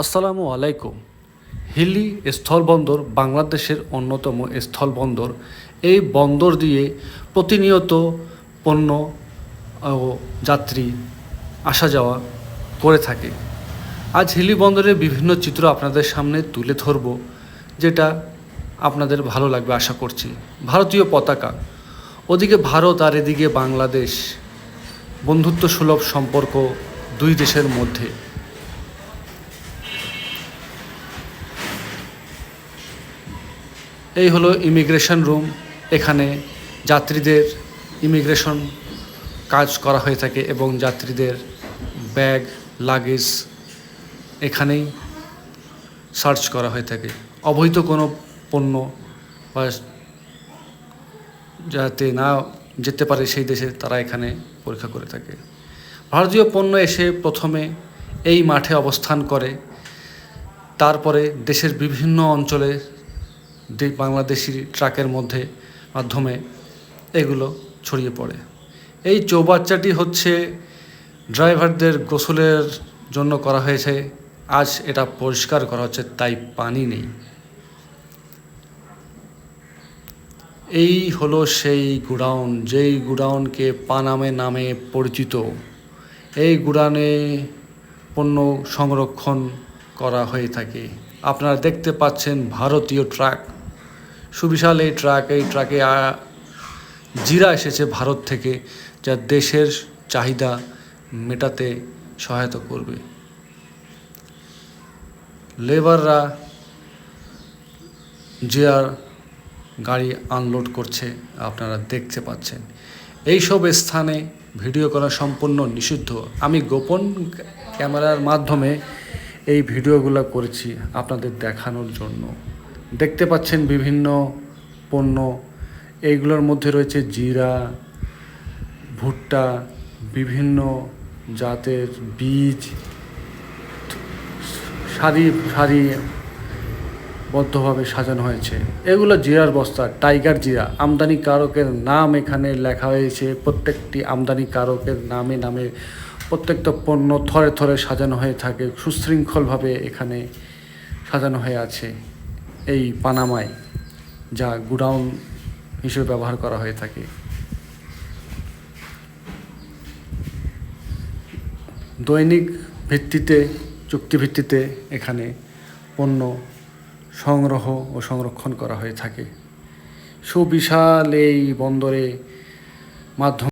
আসসালামু আলাইকুম। হিলি স্থলবন্দর বাংলাদেশের অন্যতম স্থলবন্দর। এই বন্দর দিয়ে প্রতিনিয়ত পণ্য ও যাত্রী আসা যাওয়া করে থাকে। আজ হিলি বন্দরের বিভিন্ন চিত্র আপনাদের সামনে তুলে ধরব, যেটা আপনাদের ভালো লাগবে আশা করছি। ভারতীয় পতাকা, ওদিকে ভারত আর এদিকে বাংলাদেশ, বন্ধুত্ব সুলভ সম্পর্ক দুই দেশের মধ্যে। এই হলো ইমিগ্রেশন রুম। এখানে যাত্রীদের ইমিগ্রেশন কাজ করা হয়ে থাকে এবং যাত্রীদের ব্যাগ লাগেজ এখানেই সার্চ করা হয়ে থাকে। অবৈধ কোনো পণ্য বা যাতে না যেতে পারে সেই দেশে তারা এখানে পরীক্ষা করে থাকে। ভারতীয় পণ্য এসে প্রথমে এই মাঠে অবস্থান করে, তারপরে দেশের বিভিন্ন অঞ্চলে বাংলাদেশি ট্রাকের মাধ্যমে এগুলো ছড়িয়ে পড়ে। এই চৌবাচ্চাটি হচ্ছে ড্রাইভারদের গোসলের জন্য করা হয়েছে। আজ এটা পরিষ্কার করা হচ্ছে, তাই পানি নেই। এই হলো সেই গুডাউন, যেই গুডাউনকে পানামে নামে পরিচিত। এই গুডাউনে পণ্য সংরক্ষণ করা হয়ে থাকে। আপনারা দেখতে পাচ্ছেন ভারতীয় ট্রাক, সুবিশাল এই ট্রাকে জিরা এসেছে ভারত থেকে, যা দেশের চাহিদা মেটাতে সহায়তা করবে। লেবাররা জিরার গাড়ি আনলোড করছে, আপনারা দেখতে পাচ্ছেন। এইসব স্থানে ভিডিও করা সম্পূর্ণ নিষিদ্ধ। আমি গোপন ক্যামেরার মাধ্যমে এই ভিডিওগুলো করেছি আপনাদের দেখানোর জন্য। দেখতে পাচ্ছেন বিভিন্ন পণ্য, এইগুলোর মধ্যে রয়েছে জিরা, ভুট্টা, বিভিন্ন জাতের বীজ সারিবদ্ধভাবে সাজানো হয়েছে। এগুলো জিরার বস্তা, টাইগার জিরা। আমদানিকারকের নাম এখানে লেখা হয়েছে। প্রত্যেকটি আমদানিকারকের নামে নামে প্রত্যেকটা পণ্য থরে থরে সাজানো হয়ে থাকে, সুশৃঙ্খলভাবে এখানে সাজানো হয়ে আছে এই পানামায়, যা গুডাউন হিসেবে ব্যবহার করা হয়ে থাকে। দৈনিক ভিত্তিতে, চুক্তিভিত্তিতে এখানে পণ্য সংগ্রহ ও সংরক্ষণ করা হয়ে থাকে। সুবিশাল এই বন্দরে মাধ্যম